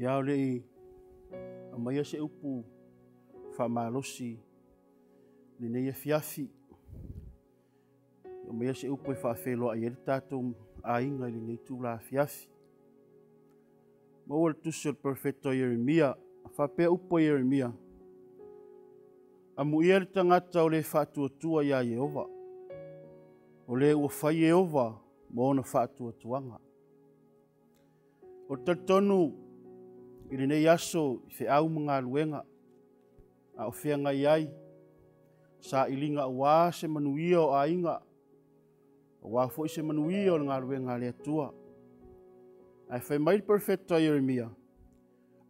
Ia le amaia se upu whamalosi ni nei Afiafi. Amaia se upu e whawheloa i ere tātou a inga i nei tūla Afiafi. Maua le tusi o le profeto Yeremia, whapea upo Yeremia. Amu ia le tangata o le whātuatua ia Yehova. O le ua whai Yehova mo ona whātuatuanga. O tatonu i le nei aso i wheau mga luenga. A o whenga iai. Sa ilinga ua se manuia o a inga. Ua fo i se manuia o ngā luenga le atua. Ai whai mai le profeta Yeremia.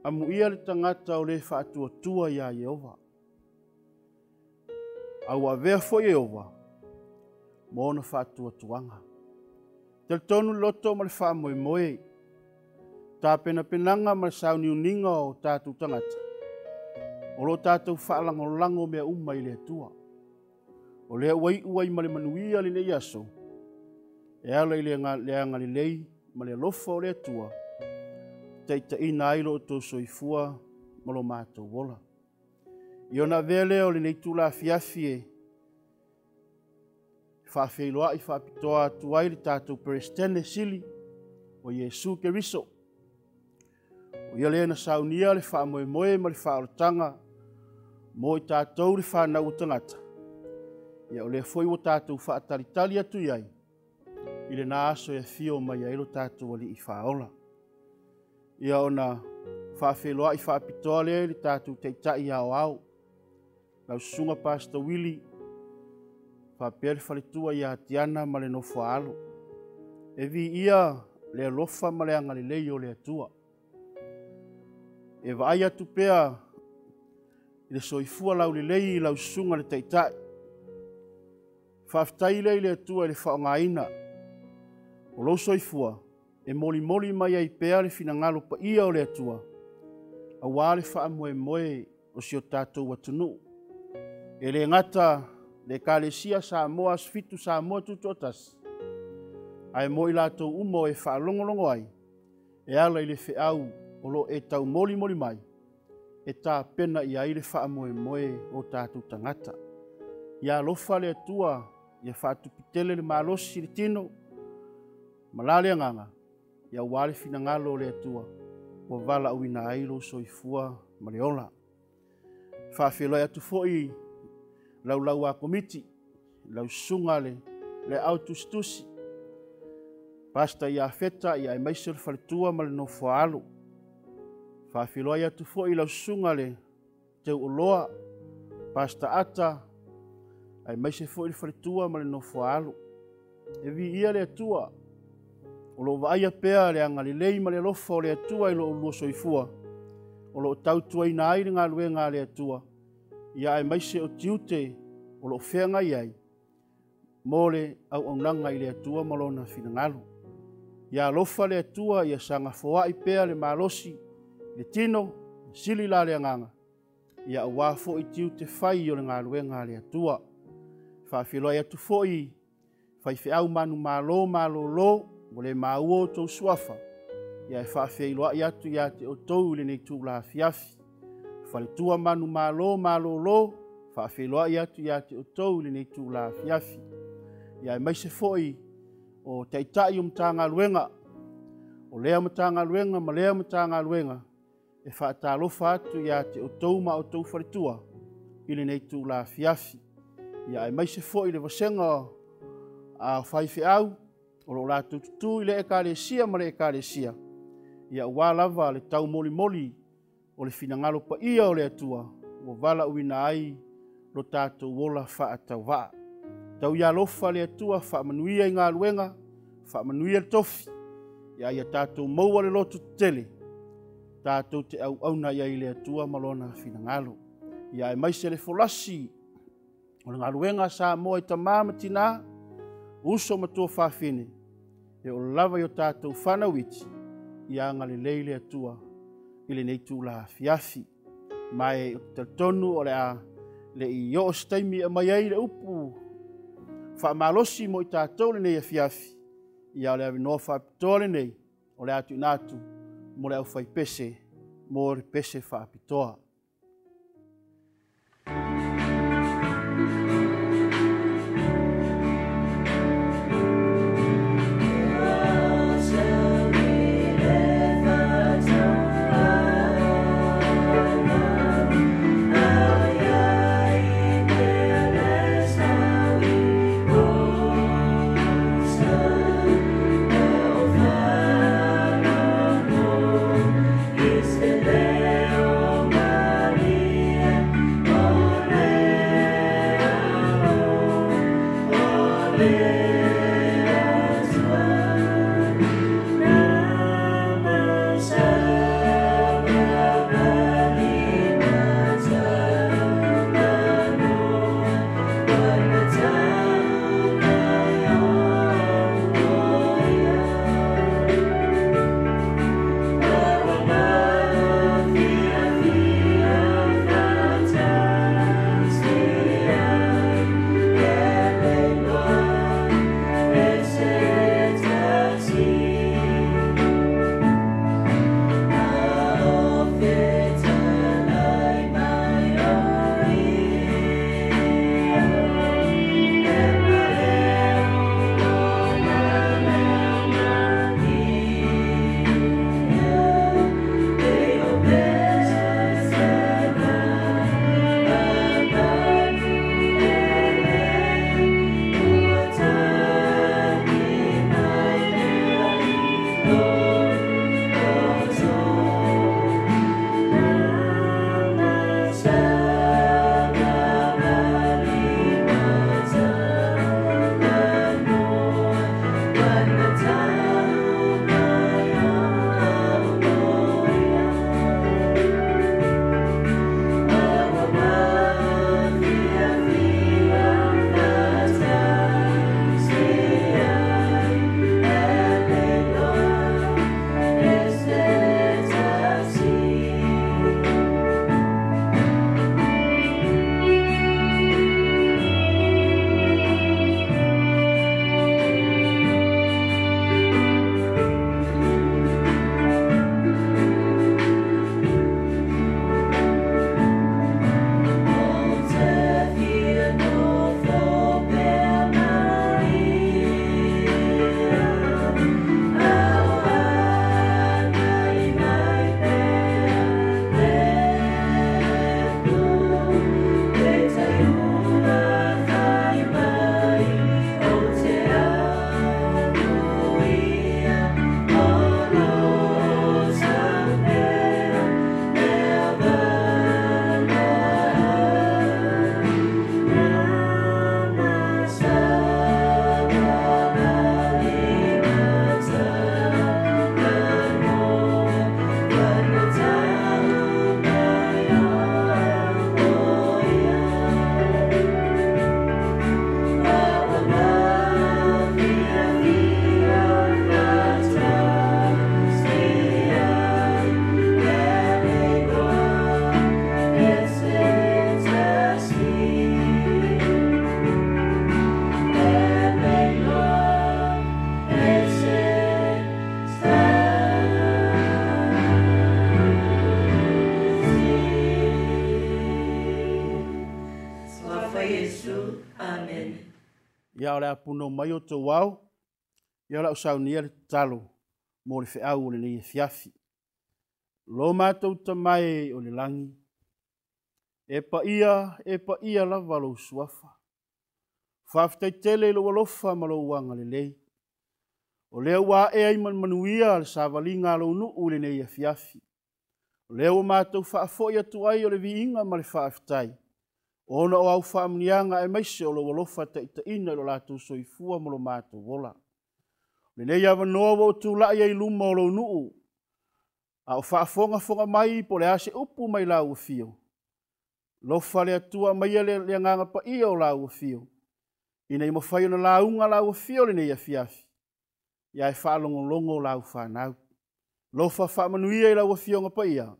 Amu ia le tangata o le whātuatua ia Yehova. Au a vea fo Yehova. Mo ona whātuatuanga. Tel tonu loto ma le whāmoe moe. Tā pena penanga ma le sauni uninga o tātou tangata. O lo tātou whaalangolango mea umai le atua. O lea uai ma le manuia le nei aso. E ala i le anga le lei ma le alofa o le atua. Taita ina ailo o tō soifua ma lo mātou wola. I ona vele o le nei tūla Afiafi e. Whawheiloa i whapitoa tuai le tātou perestene sili o Yesu Keriso. O ia lea na saunia le whaamoe moe ma le whaarotanga mo i tātou le whanau o tangata. Ia o lea foi o tātou whaatalitali atu iai. I le nā aso e fio mai ailo tātou ali i whaola. Ia ona whawheloa i whapitoa lea le tātou teitai au au. Lau sunga Pastor Willie. Whapea le Faletua ia tiana ma le nofo alo. E vi ia le alofa ma le angalilei o le atua. E vai atu pea i le soifua lau le lei i lau sunga le teitai. Whaftai lei le atua i le whaongaina. O lau soifua e moli mai ai pea le finangalo pa ia o le atua. A wale whaamoe moe o si o tātou atunu. E le ngata le Ekalesia sa moa sfitu sa moa tutotas. Ai mo i lātou umo e whaalongolongo ai. E ala i le whiau o lo e tau moli mai. E tā pena i aile whaamoe moe o tātou tangata. Ia lofa le atua, ia whaatupitele le malosi le tino. Malale anganga, ia wale finangalo le atua. O vala uina ailo soifua maleola. Whawheloi atu foi lau a komiti, lau sunga le autustusi. Pasta ia feta ia maisel Faletua ma le nofo alo. Whawheloi atu foi lau sunga le teu oloa. Pasta ata ai maisel foi Faletua ma le nofo alo. E vi ia le atua. O lo vaia pea le angalilei ma le lofa o le atua i lo ulua soifua. O lo tautua ina aire ngā luenga le atua. Ia ai maise o tiute o lo whenga iai. Mole au aunanga i le atua malona finangalo. Ia lofa le atua ia sanga foa i pea le malosi, le tino, sili la le anganga. Ia wafo i tiute fai o le ngā luenga le atua. Whawheloi atu foi, fai whiau manu malo lo, mo le māua o tau suafa. Ia e whawheloi i atu ia te o tau le nei tūla Afiafi. Faletua manu malo lo, whawheloa i atu ia te o tau le nei tūla Afiafi. Ia e maise foi o teitai o mtanga luenga. O lea mtanga luenga, ma lea mtanga luenga. E whaatalofa atu ia te o tau ma o tau Faletua. I le nei tūla Afiafi. Ia e maise foi le vasenga a whaife au. O lo la tututu i le Ekalesia ma le Ekalesia. Ia ua lava le tau moli. O le finangalo pa ia o le atua, o vala uina ai lo tātou wola whaatau waa. Tau ia lofa le atua whaamanuia i ngā luenga, whaamanuia le tofi, ia tātou maua le lotu tele, tātou te au auna ia i le atua malona finangalo. Ia e maise le folasi, o le ngā luenga sa moa i tamama tina, uso matua whawhine, e o lava i o tātou whanawiti, ia ngale leile atua, ile nei tūla Afiafi. Mai o tonu o le i o staimi a mai ai le upu. Whaamalosi mo i tātou le nei Afiafi. Ia o le avinoa whapitoa le nei. O le atu inatu mo le au whaipese mo le pese whaapitoa. Ia o le apuno mai o tau au, ia o la usaunia le talo, mo le whiau o le nei Afiafi. Lo mātou tamai o le langi, e pa ia lava lo suafa. Whaftai tele lo walofa ma lo wanga le lei. O leo wā e ai manuia le sāwalinga lo nuu le nei Afiafi. O leo mātou whaafoi atu ai o le viinga ma le whaaftai. Ona o au whaamnianga e maise o lo walofa ta ita ina lo lātou soifua mo lo mātou wola. Le nei awa noa o tūlai ai luma o lo nuu. A o whaafonga mai po le ase upu mai lau fio. Lofa le atua mai le nganga pa ia o lau fio. Ina i mawhai ona launga lau fio le nei Afiafi. Ia e whaalongolongo lau whanau. Lofa whaamanuia i lau fio ngapa ia.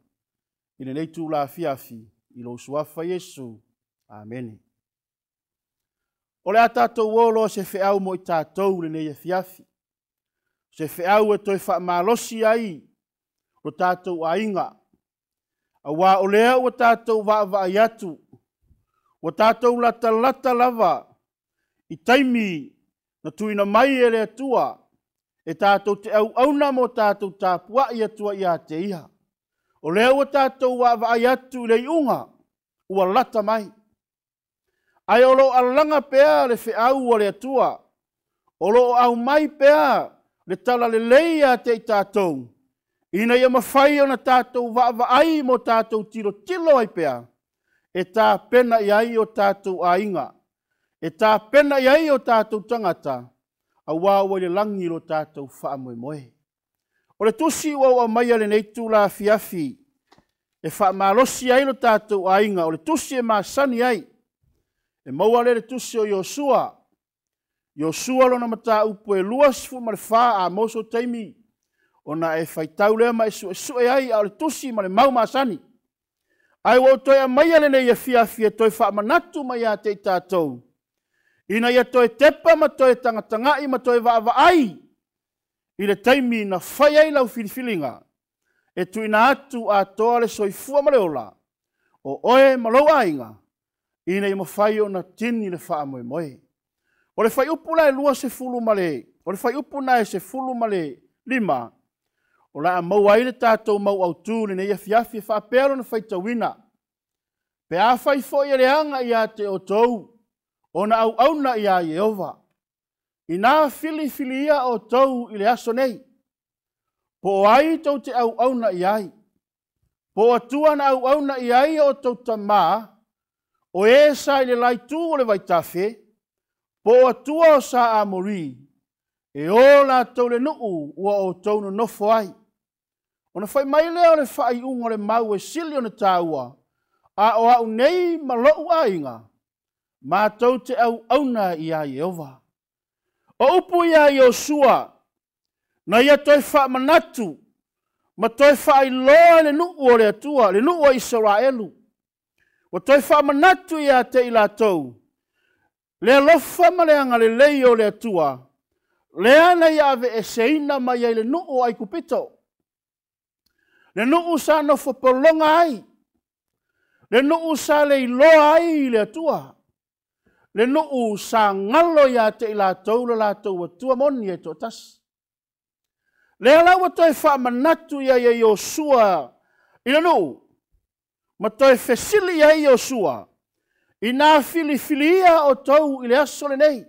Ina nei tū la Afiafi i lo suafa Yesu. Amen. O le a tātou wolo se whiau mo i tātou le nei Afiafi. Se whiau e toi whaamalosi ai lo tātou a inga. A wā o lea ua tātou vaa iatu. Ua tātou lata lava. I taimi na tuina mai e lea tua. E tātou te auna mo tātou tāpua i atua i a te iha. O lea ua tātou vaa iatu le iunga. Ua lata mai. Ai olo alanga pea le whiau o lea tua. Olo au mai pea le tala le leia te i tātou. Ina ia mawhai o na tātou ai mo tātou tilo ai pea. E tā pena iai o tātou ainga. E tā pena iai o tātou tangata. A wāua le langi o tātou wha moe moe. O le tusi ua mai ale nei tū la Afiafi. E wha malosi ai lo tātou ainga. O le tusi e masani ai. E maua le tusi o Iosua. Iosua lo na mata upo e luas fu ma le wha a moso taimi. Ona e whaitau lea ma e sue ai a le tusi ma le mau masani. Ai wau toi a mai ale nei Afiafi e toi wha manatu mai a te tātou. Ina ia toi tepa ma toi tangatangai ma toi va ai. I le taimi na whai ai lau filifilinga. E tu ina atu a toa le soifua ma le ola. O oe ma lau ainga. Ina i ma whai o na tini le wha moe moe. O le whai upu la e lua se fulu ma le. O le whai upu na e se fulu ma le 5. O la a mau ai le tātou mau au tū le nei Afiafi e whaapero na whai tawina. Pe a whai fo i reanga i a te o tou. O na au auna i a Jehova. I nā fili ia o tou i le aso nei. Po ai tau te au auna i ai. Po atua na au auna i ai o tau tamā. O e sa i le lai tū o le vaitafe. Po atua o sa a mori. E o la tau le nuu ua o tau no nofo ai. O na whai mai leo le whai unga le mau e sili o na tāua. A o au nei ma lou ainga. Ma tau te au auna i a Jehova. O upu i a Iosua. Na ia toi wha manatu. Ma toi wha i loa le nuu o le atua. Le nuu o Israelu. O toi wha manatu i a te i la tau. Le alofa ma le anga le lei o le atua. Le ana i ave e seina mai ai le nuu ai kupito. Le nuu sa no whapolonga ai. Le nuu sa le iloa ai le atua. Le nuu sa ngalo ia te i la tau atua moni e to tas. Le ala wa toi wha manatu ia i Iosua i le nuu. Ma toi fesili ia i Iosua. I nā filifilia o tau i le aso le nei.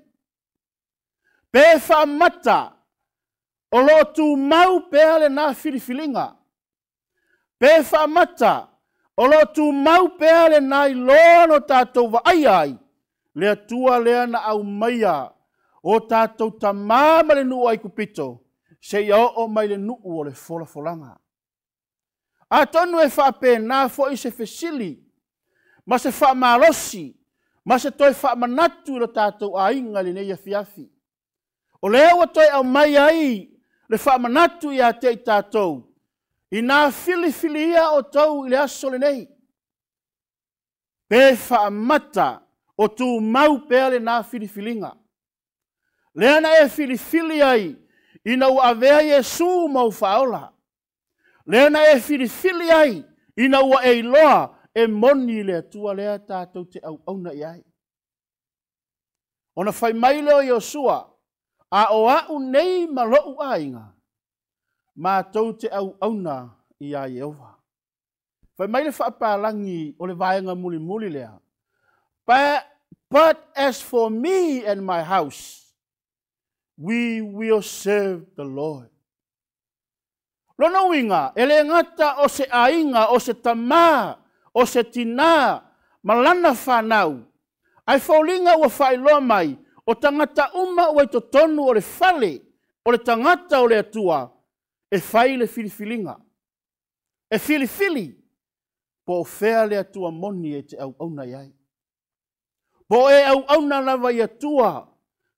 Pe wha mata o Lotu mau pea le nā filifilinga. Pe wha mata o Lotu mau pea le nā i loa no tātou wa ai. Le atua lea na au maia o tātou tamama le nuu ai kupito. Se ia o mai le nuu o le fola folanga. A tonu e wha pe nā fo i se fesili. Ma se wha malosi. Ma se toi wha manatu lo tātou a inga le nei Afiafi. O lea wa toi au mai ai le wha manatu i a te i tātou. I nā fili ia o tau i le aso le nei. Pe wha mata o tu mau pea le nā filifilinga. Lea na e filifili ai i nau avea Jesu mau whaola. Lea na e filifili ai i nau a eiloa e moni le atua lea tātou te au auna i ai. O na whai mai leo Iosua a o au nei ma lou ainga. Ma tau te au auna i a Jehova. Whai mai le whaapalangi o le vaenga muli lea. But as for me and my house, we will serve the Lord. Lona winga, ele ngata o se ainga, o se tamā, o se tina, malana whanau. Ai whaulinga ua whailoa mai, o tangata uma ua to tonu o le fale, o le tangata o le atua, e whai le filifilinga. E filifili, po whea le atua moni e te au auna iai. Po e au auna lava i atua,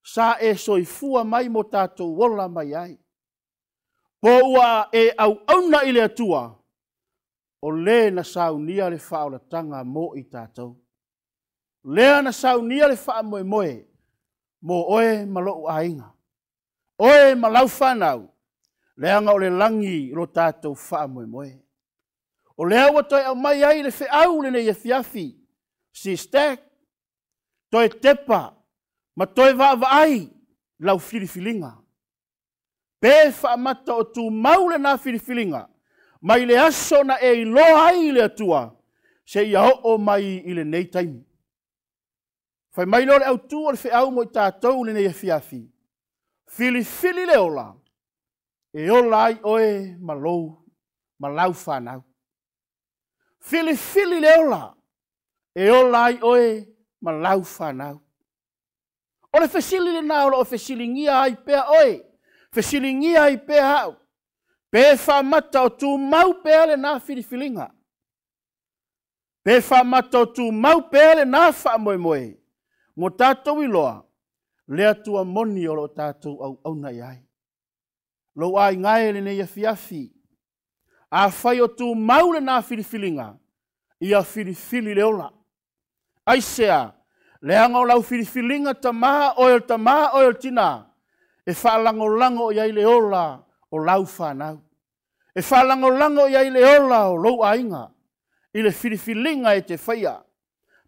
sa e soifua mai mo tātou wola mai ai. Po ua e au auna i le atua, o le na saunia le whaolatanga mo i tātou. Lea na saunia le wha moe moe, mo oe malou ainga. Oe malau whanau, leanga o le langi ro tātou wha moe moe. O lea ua toi au mai ai le whiau le nei Afiafi. SISDAC. Toi tepa. Ma toi vaai lau filifilinga. Pe whaamata o tu maule na filifilinga. Mai le aso na e iloa ai le atua. Se ia o mai i le nei taimi. Fai mai lo le au tu o le whiau mo i tātou le nei Afiafi. Filifili le ola. E ola ai oe malou, malau whanau. Filifili le ola. E ola ai oe malau whanau. O le fesili le na ola o fesilingia ai pea oe. Fesilingia ai pea hau. Pe whamata o tu mau pea le na filifilinga. Pe whamata o tu mau pea le na whamoemoe. Mo tātou iloa, lea tua moni o lo tātou au nai ai. Lo ai ngai le nei Afiafi. A whai o tu mau le na filifilinga. Ia filifili le ola. Ai sea, leanga o lau filifilinga tamaha oil tina. E whaalango iai le ola o lau whanau. E whaalango iai le ola o lou ainga. I le filifilinga e te whaia.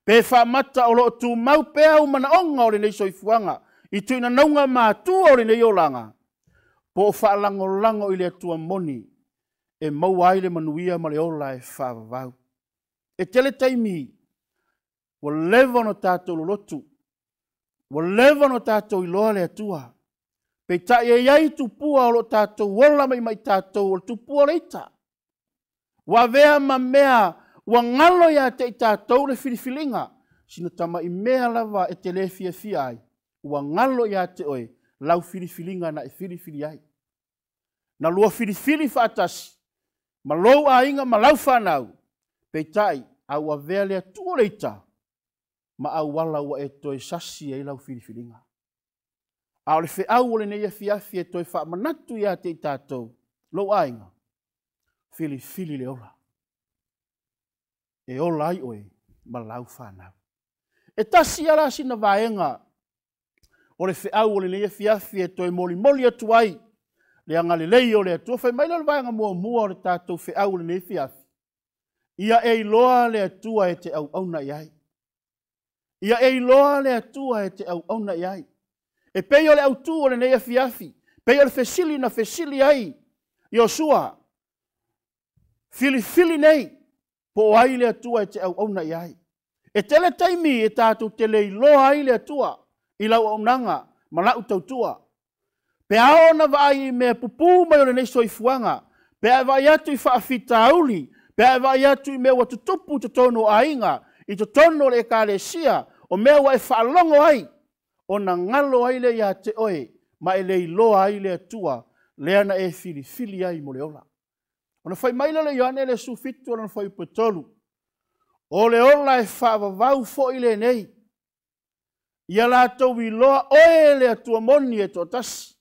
Pe whaamata o lo tu mau pea umana onga o le nei soifuanga. I tuina naunga mātua o le nei olanga. Po whaalango i le atua moni. E mau ai le manuia ma le ola e whaavavau. E tele taimi. Wa lewa no tātou Lotu. Wa lewa no tātou iloa le atua. Pe ta e iai tupua o lo tātou wala mai tātou o tupua reita. Wa vea ma mea wa ngalo ia te tātou le filifilinga. Sina tama i mea lava e te le fia ai. Wa ngalo ia te oe lau filifilinga na e filifili ai. Na lua filifili whaatasi. Ma lou a inga ma lau whanau. Pe tai au a vea lea tua reita. Ma au wala wa e toi sasi e lau filifilinga. A le whiau o le nei Afiafi e toi whaamanatu ia te tātou. Lou a inga. Filifili le ola. E ola ai oe ma lau whanau. E tasi ala sina vaenga. O le whiau o le nei Afiafi e toi moli atu ai. Le anga le lei o le atua. Whai maila le vaenga mua o le tātou whiau o le nei Afiafi. Ia e iloa le atua e te au na iai. Ia e iloa le atua e te au na iai. E pei o le autu o le nei Afiafi. Pei o le fesili na fesili ai. Iosua. Filifili nei. Po ai le atua e te au na iai. E tele taimi e tātou tele iloa ai le atua. I lau au nanga. Ma lau tautua. Pe ao na vai me pupu mai o le nei soifuanga. Pe a vai atu i whaafita auli. Pe a vai atu i mea watutupu te tono a inga. I te tono le Ekalesia. O mea wa e whaalongo ai. O na ngalo ai le ia te oe. Ma e le iloa ai le atua. Leana e filifili ai mo le ola. O na whai maila le Ioane le sufitu o na whai petolu. O le ola e whaavavau fo i le nei. Ia la tau i loa oe le atua moni e tō tasi.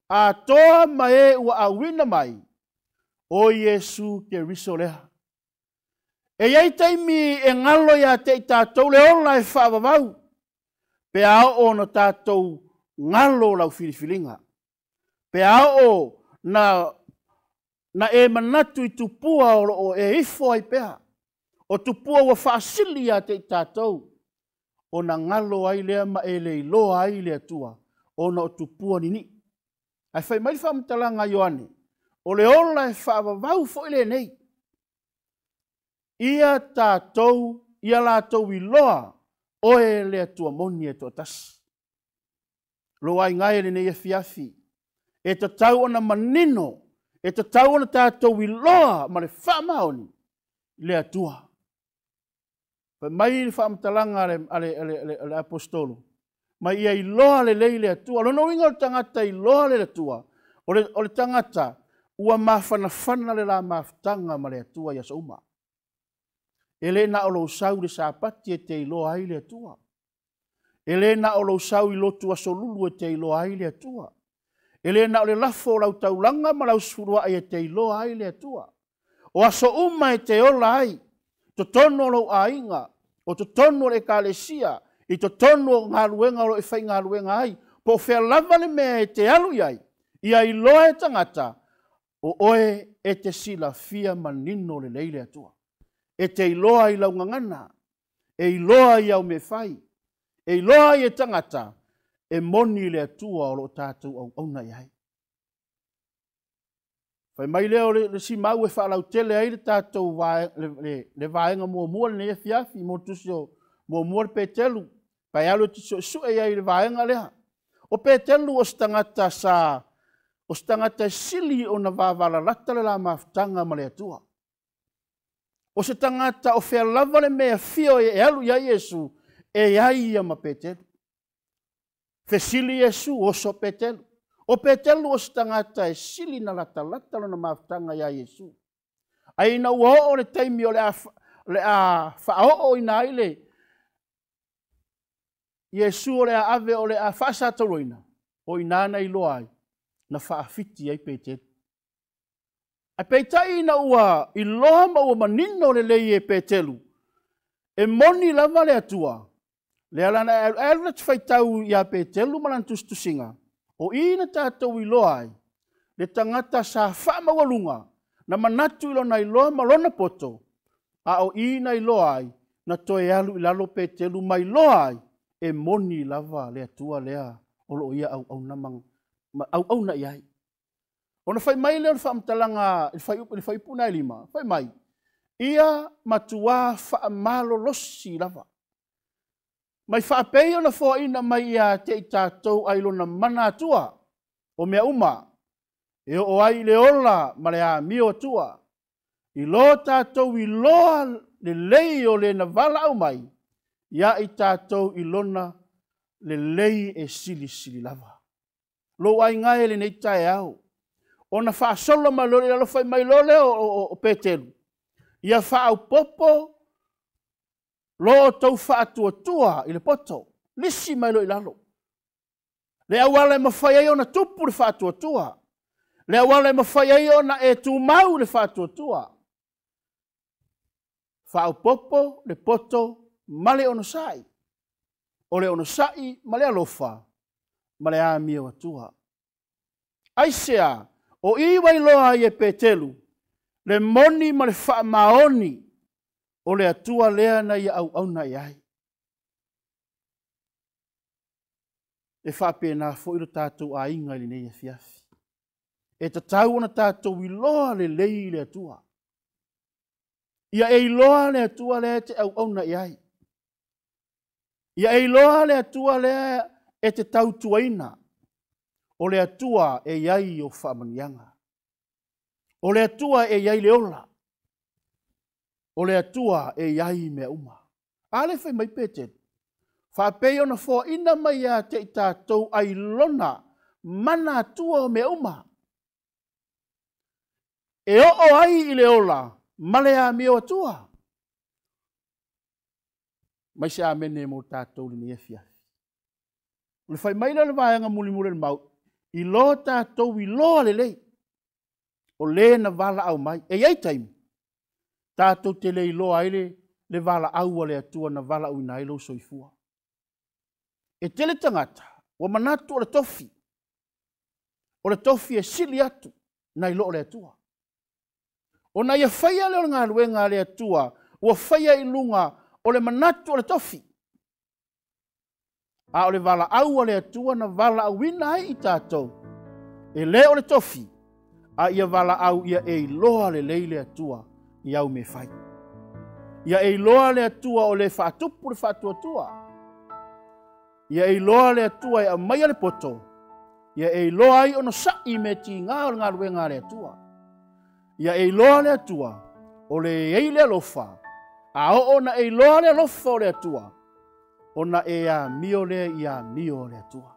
A toa ma e ua awina mai. O Iesu ke riso leha. E iei taimi e ngalo ia te i tātou le ola e whaavavau. Pe ao o na tātou ngalo lau filifilinga. Pe ao o na e manatu i tupua o e ifo ai pea. O tupua ua whaasili ia te i tātou. O na ngalo ai lea ma e le iloa ai lea tua. O na o tupua nini. Ai whai mai whaamatalanga Ioane. O le ola e whaavavau fo ile nei. Ia tātou, ia lātou i loa. Oe lea tua moni e tō tasi. Lo ai ngai le nei Afiafi. E ta tau ona manino. E ta tau ona tātou i loa. Ma le whaamaoni. Lea tua. Pa mai le whaamatalanga ale apostolo. Ma ia i loa le lei lea tua. Lono inga o tangata i loa le tua. O le tangata. Ua mawhanawhana le la mawhtanga ma lea tua ia sauma. Ele na o lo sau le sapati e te iloa ai le atua. Ele na o lo sau i lotu asolulu e te iloa ai le atua. Ele na o le lafo lau taulanga ma lau surua ai e te iloa ai le atua. O aso uma e te ola ai. To tono lo ainga. O to tono le Ekalesia. I to tono ngā luenga o lo e whai ngā luenga ai. Po whea lava le mea e te alu ai. Ia iloa e tangata. o oe e te sila fia manino le leile atua. E te iloa i lau ngangana, e iloa i au me fai, e iloa i e tangata, e moni le atua o lo tātou au auna iai. Fai mai leo le si mau e whaalau tele ai le tātou le vaenga mua le ne Afiafi, mo tusio mua petelu, pai alo tusio su e ai le vaenga leha. O petelu o stangata sa, o stangata sili o na vavala lata le la maftanga ma le atua. O se tangata o whea lava le mea fio e alu ia Yesu, e ai ia ma petelu. Fe sili Yesu o so petelu. O petelu o se tangata e sili na lata na maftanga ia Yesu. Ai na ua o le taimi o le a whaao ina ile. Yesu o le a ave o le a whaasataloina. O inana i loai na whaafiti ai petelu. A peitai na ua i loa ma ua manino le lei e petelu. E moni lava le atua. Le alana e te whaitau i a petelu malantustusinga. O ina tātou i loa ai. Le tangata sa whaamawalunga. Na manatu ilo na i loa malona poto. A o ina i loa ai. Na toe alu i lalo petelu mai loa ai. E moni lava le atua lea. Olo ia au namang. Au na iai. Ona fai mai leo whaamtalanga, le fai puna e lima, fai mai. Ia matua whaamalo losi lava. Mai whaapei ona fo ina mai ia te i tātou ailona mana atua, o mea uma, e o ai le ola ma le a mio atua. I lo tātou i loa le lei o le na vala au mai, ia i tātou i lona le lei e sili lava. Lo ai ngai le nei tae au. Ona whaasolo ma lole alo fai mai lole o petelu. Ia whaau popo lo tau whaatua i le poto. Lisi mai lo i lalo. Le awala e mawhai ai ona tupu le whaatua. Le awala e mawhai ai ona e tu mau le whaatua. Whaau popo le poto ma le ono sai. O le ono sai ma le alofa ma le a mio atua. Aisea. O iwa iloa i e petelu, le moni ma le wha maoni, o le atua lea na i au na iai. E wha pēnā fo ilo tātou a inga li nei Afiafi. E tatau ona tātou iloa le lei le atua. Ia e iloa le atua lea te au na iai. Ia e iloa le atua lea e te tautuaina. O le atua e iai o whaamanianga. O le atua e iai le ola. O le atua e iai mea uma. Ale whai mai pete. Whapei ona fo ina mai a te i tātou ai lona mana atua o mea uma. E o ai i le ola male a mea atua. Mai se amene mo tātou li ni Afiafi. Le whai mai le vaianga muli le mau. I lo tātou i loa le lei. O le na vala au mai. E iei taimi. Tātou te le i loa ele le vala au le atua na vala au ina ilo soifua. E tele tangata. Wa manatu o le tofi. O le tofi e sili atu na i lo le atua. O na ia whaia leo ngā luenga le atua. Wa whaia i lunga o le manatu o le tofi. A o le vala au le atua na vala au ina ai i tātou. E le o le tofi. A ia vala au ia e loa le leile atua i au me fai. Ia e loa le atua o le whaatupu le whaatuatua. Ia e loa le atua e a maia le poto. Ia e loa ai ono sai me ti ngā o ngā ruenga le atua. Ia e loa le atua o le eile alofa. A o ona e loa le alofa o le atua. Ona e a mio lea i a mio le atua.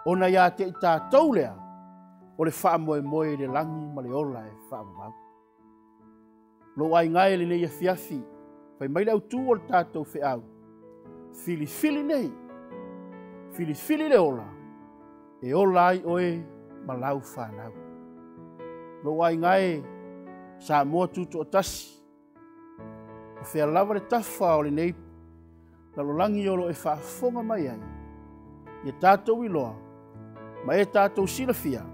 Ona ia te i tātou lea. O le wha moe le langi ma le ola e wha mau. Lo ai ngai le nei Afiafi. Pai mai lau tū o le tātou whi au. Fili nei. Fili le ola. E ola ai oe ma lau whanau. Lo ai ngai sa mua tutu o tasi. O whea lava le tawha o le nei. Na lo langi olo e whaafonga mai ai. Ia tātou i loa. Ma e tātou silafia.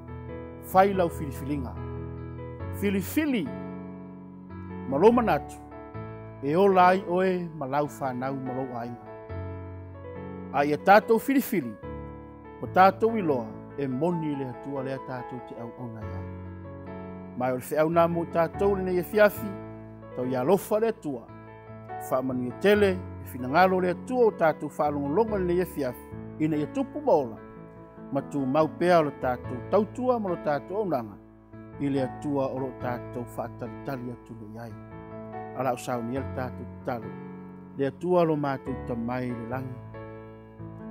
fai lau filifilinga. Filifili, maloma natu, e o lai oe malau whanau malau ainga. A ia tātou filifili, o tātou iloa, e moni le atua lea tātou te au ona ia. Mai o le whiau nā mo tātou le nei Afiafi, tau ia lofa le atua, whaamanu e tele, e finangalo le atua o tātou whaalongolonga le nei Afiafi, ina ia tupu maola, ma tu mau pea o le tātou tautua ma lo tātou aunanga, i le atua o lo tātou whaatalitali atu le iai. Ala o sauni el tātou talo, le atua lo mātou tamai le langi.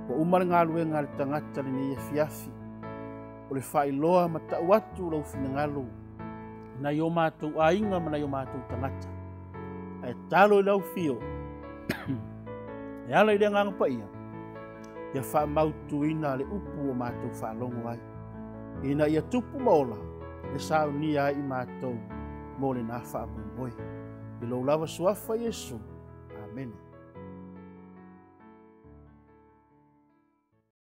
O umare ngā luenga le tangata le nei Afiafi, o le whailoa ma tau atu lau finangalo, na i o mātou ainga ma na i o mātou tangata. E talo i lau fio, e ala i le nganga pa ia, ia wha mautu ina le upu o mātou whalongo ai. Ina ia tupu maola, le sao ni ai i mātou, mo le nā wha moe. I lo lava suafa Yesu. Amen.